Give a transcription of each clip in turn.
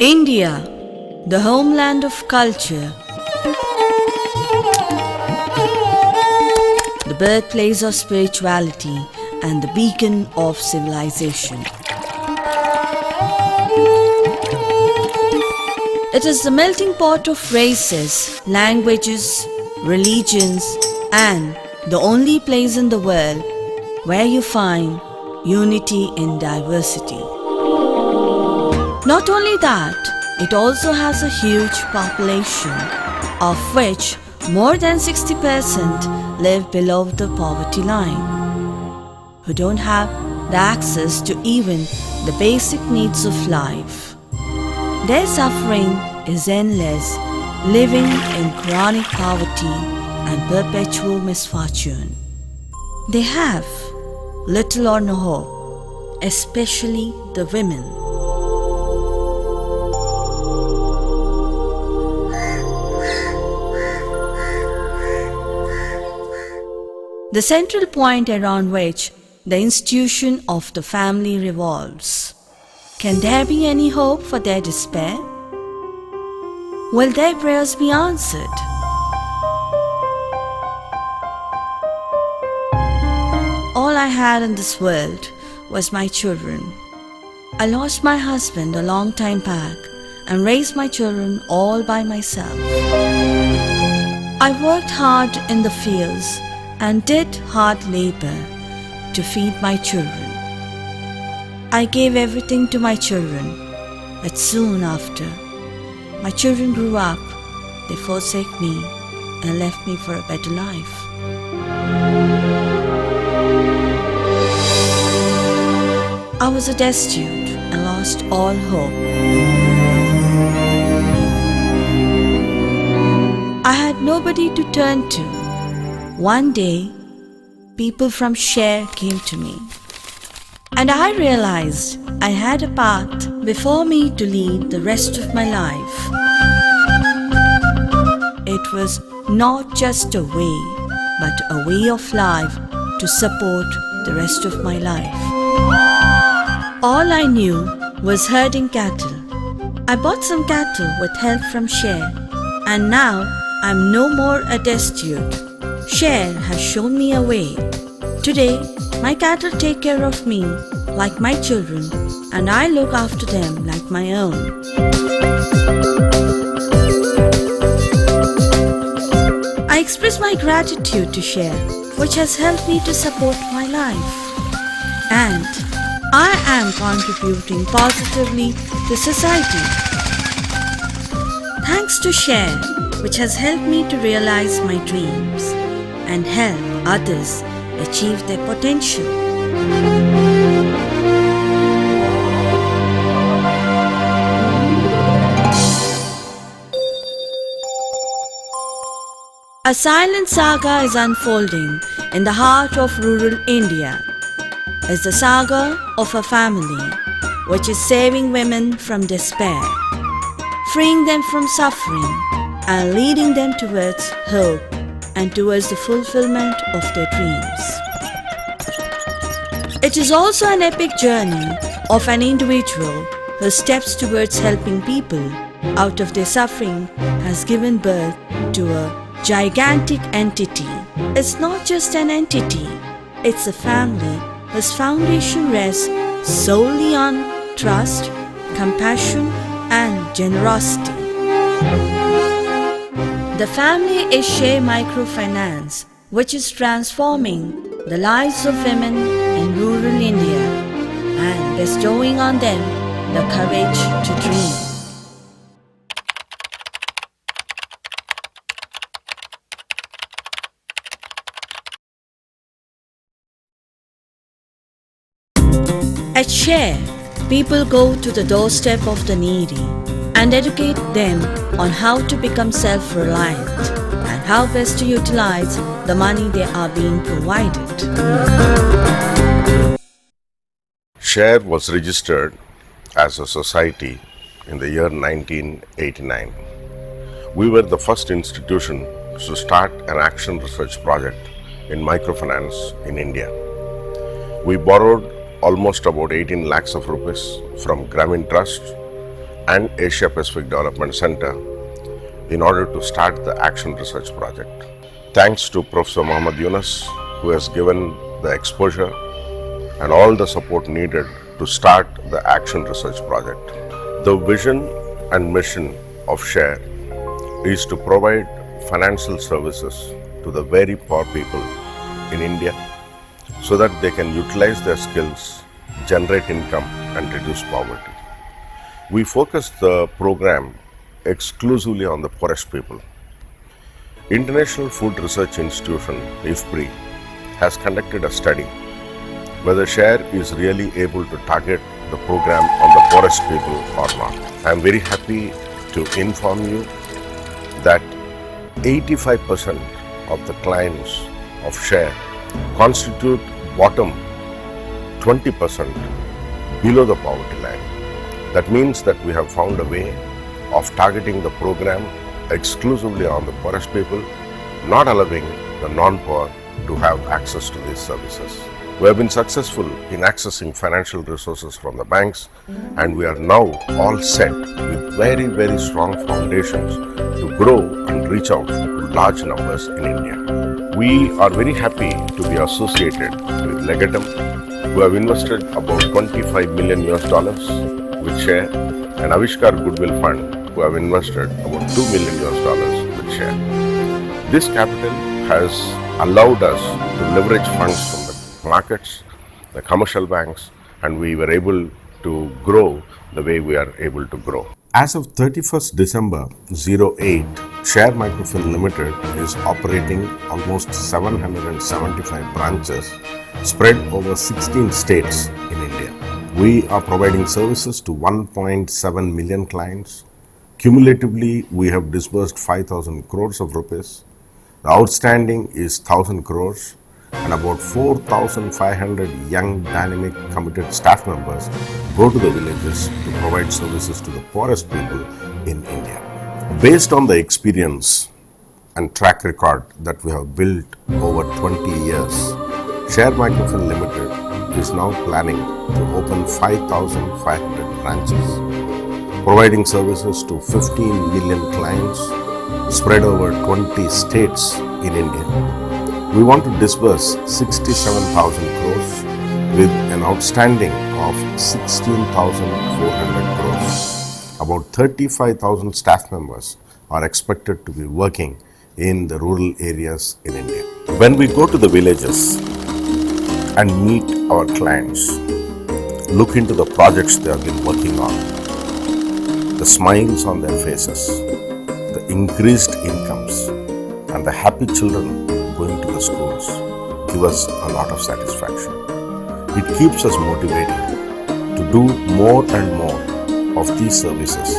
India, the homeland of culture, the birthplace of spirituality and the beacon of civilization. It is the melting pot of races, languages, religions, and the only place in the world where you find unity in diversity. Not only that, it also has a huge population, of which more than 60% live below the poverty line, who don't have the access to even the basic needs of life. Their suffering is endless, living in chronic poverty and perpetual misfortune. They have little or no hope, especially the women. The central point around which the institution of the family revolves. Can there be any hope for their despair? Will their prayers be answered? All I had in this world was my children. I lost my husband a long time back and raised my children all by myself. I worked hard in the fields and did hard labor to feed my children. I gave everything to my children, but soon after, my children grew up, they forsake me and left me for a better life. I was destitute and lost all hope. I had nobody to turn to. One day, people from Share came to me, and I realized I had a path before me to lead the rest of my life. It was not just a way, but a way of life to support the rest of my life. All I knew was herding cattle. I bought some cattle with help from Share, and now I'm no more a destitute. Share has shown me a way. Today, my cattle take care of me like my children, and I look after them like my own. I express my gratitude to Share, which has helped me to support my life. And I am contributing positively to society. Thanks to Share, which has helped me to realize my dreams and help others achieve their potential. A silent saga is unfolding in the heart of rural India. It's the saga of a family which is saving women from despair, freeing them from suffering, and leading them towards hope and towards the fulfillment of their dreams. It is also an epic journey of an individual who steps towards helping people out of their suffering has given birth to a gigantic entity. It's not just an entity, it's a family whose foundation rests solely on trust, compassion, and generosity. The family is Share Microfinance, which is transforming the lives of women in rural India and bestowing on them the courage to dream. At Share, people go to the doorstep of the needy and educate them on how to become self-reliant and how best to utilize the money they are being provided. Share was registered as a society in the year 1989. We were the first institution to start an action research project in microfinance in India. We borrowed almost about 18 lakhs of rupees from Grameen Trust and Asia Pacific Development Center in order to start the Action Research Project. Thanks to Professor Muhammad Yunus, who has given the exposure and all the support needed to start the Action Research Project. The vision and mission of SHARE is to provide financial services to the very poor people in India so that they can utilize their skills, generate income and reduce poverty. We focus the program exclusively on the poorest people. International Food Research Institution, IFPRI, has conducted a study whether SHARE is really able to target the program on the poorest people or not. I am very happy to inform you that 85% of the clients of SHARE constitute bottom 20% below the poverty line. That means that we have found a way of targeting the program exclusively on the poorest people, not allowing the non-poor to have access to these services. We have been successful in accessing financial resources from the banks, and we are now all set with very, very strong foundations to grow and reach out to large numbers in India. We are very happy to be associated with Legatum, who have invested about $25 million with SHARE, and Avishkar Goodwill Fund, who have invested about $2 million with SHARE. This capital has allowed us to leverage funds from the markets, the commercial banks, and we were able to grow the way we are able to grow. As of 31st December 08, SHARE Microfinance Limited is operating almost 775 branches spread over 16 states in India. We are providing services to 1.7 million clients. Cumulatively, we have disbursed 5,000 crores of rupees. The outstanding is 1,000 crores, and about 4,500 young, dynamic, committed staff members go to the villages to provide services to the poorest people in India. Based on the experience and track record that we have built over 20 years, SHARE Microfinance Limited is now planning to open 5,500 branches, providing services to 15 million clients spread over 20 states in India. We want to disburse 67,000 crores with an outstanding of 16,400 crores. About 35,000 staff members are expected to be working in the rural areas in India. When we go to the villages and meet our clients, look into the projects they have been working on, the smiles on their faces, the increased incomes, and the happy children going to the schools give us a lot of satisfaction. It keeps us motivated to do more and more of these services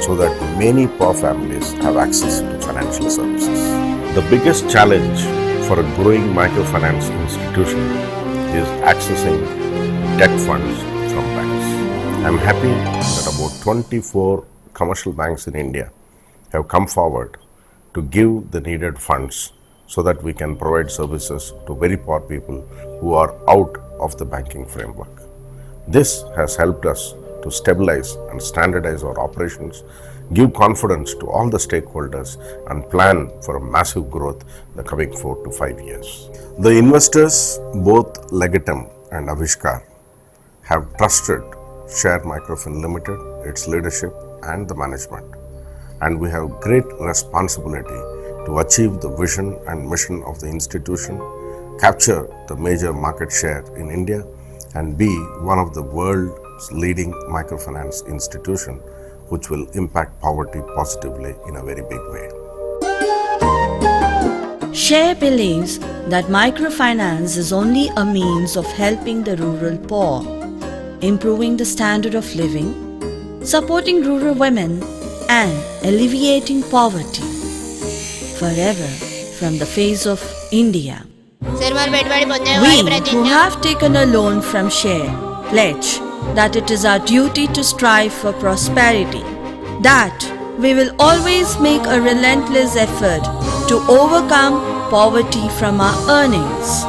so that many poor families have access to financial services. The biggest challenge for a growing microfinance institution is accessing debt funds from banks. I am happy that about 24 commercial banks in India have come forward to give the needed funds so that we can provide services to very poor people who are out of the banking framework. This has helped us to stabilize and standardize our operations, give confidence to all the stakeholders, and plan for a massive growth in the coming 4 to 5 years. The investors, both Legatum and Avishkar, have trusted SHARE Microfinance Limited, its leadership and the management, and we have great responsibility to achieve the vision and mission of the institution, capture the major market share in India, and be one of the world's leading microfinance institution which will impact poverty positively in a very big way. SHARE believes that microfinance is only a means of helping the rural poor, improving the standard of living, supporting rural women, and alleviating poverty forever from the face of India. We who have taken a loan from SHARE pledge that it is our duty to strive for prosperity, that we will always make a relentless effort to overcome poverty from our earnings.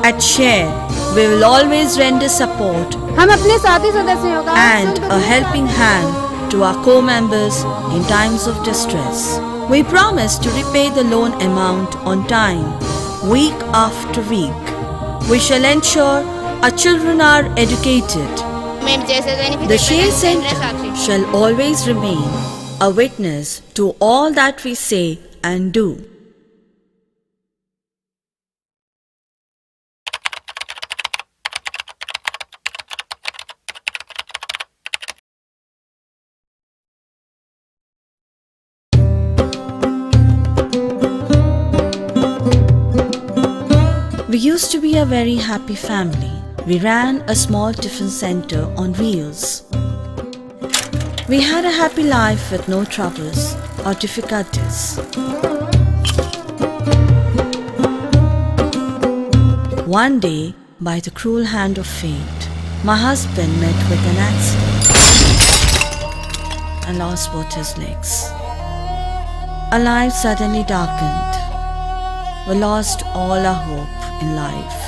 At SHARE, we will always render support हम अपने साथी सदस्यों का and a helping hand to our co-members in times of distress. We promise to repay the loan amount on time, week after week. We shall ensure our children are educated. The Share Center shall always remain a witness to all that we say and do. We used to be a very happy family. We ran a small tiffin center on wheels. We had a happy life with no troubles or difficulties. One day, by the cruel hand of fate, my husband met with an accident and lost both his legs. Our lives suddenly darkened. We lost all our hope in life.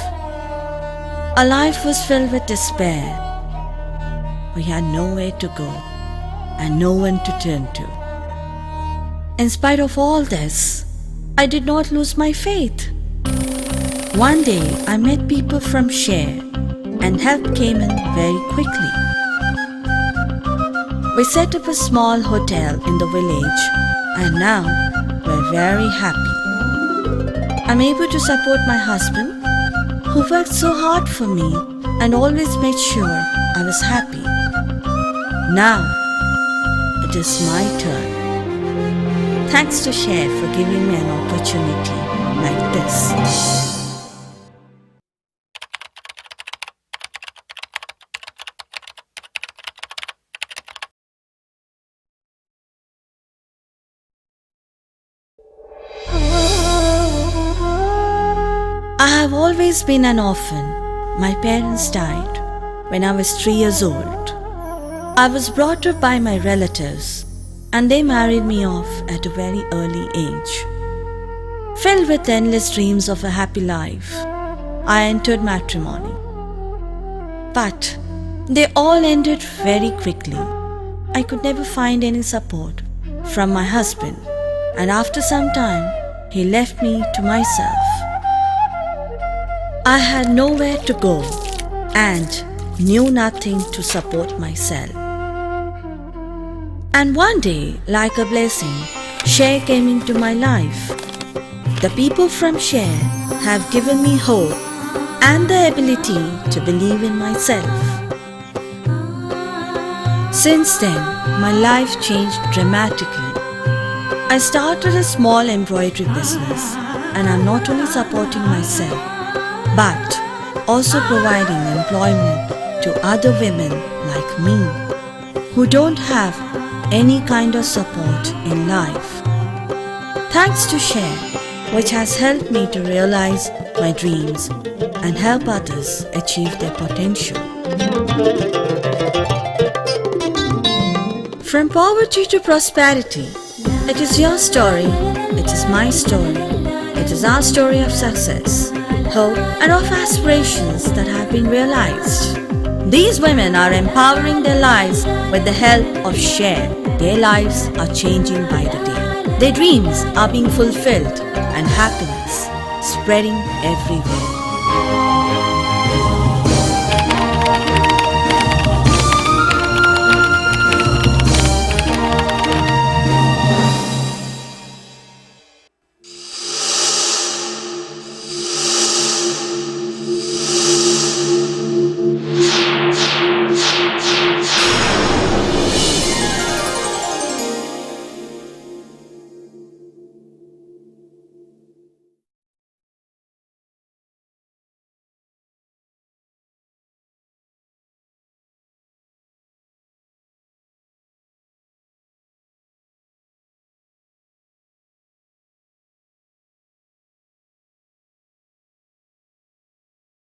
Our life was filled with despair. We had nowhere to go and no one to turn to. In spite of all this, I did not lose my faith. One day I met people from Share and help came in very quickly. We set up a small hotel in the village and now we're very happy. I'm able to support my husband, who worked so hard for me and always made sure I was happy. Now, it is my turn. Thanks to Share for giving me an opportunity like this. I have always been an orphan. My parents died when I was 3 years old. I was brought up by my relatives and they married me off at a very early age. Filled with endless dreams of a happy life, I entered matrimony. But they all ended very quickly. I could never find any support from my husband, and after some time, he left me to myself. I had nowhere to go and knew nothing to support myself. And one day, like a blessing, Share came into my life. The people from Share have given me hope and the ability to believe in myself. Since then, my life changed dramatically. I started a small embroidery business and I'm not only supporting myself but also providing employment to other women like me who don't have any kind of support in life. Thanks to Share, which has helped me to realize my dreams and help others achieve their potential. From poverty to prosperity, it is your story, it is my story, it is our story of success, hope and of aspirations that have been realized. These women are empowering their lives with the help of Share. Their lives are changing by the day. Their dreams are being fulfilled and happiness spreading everywhere.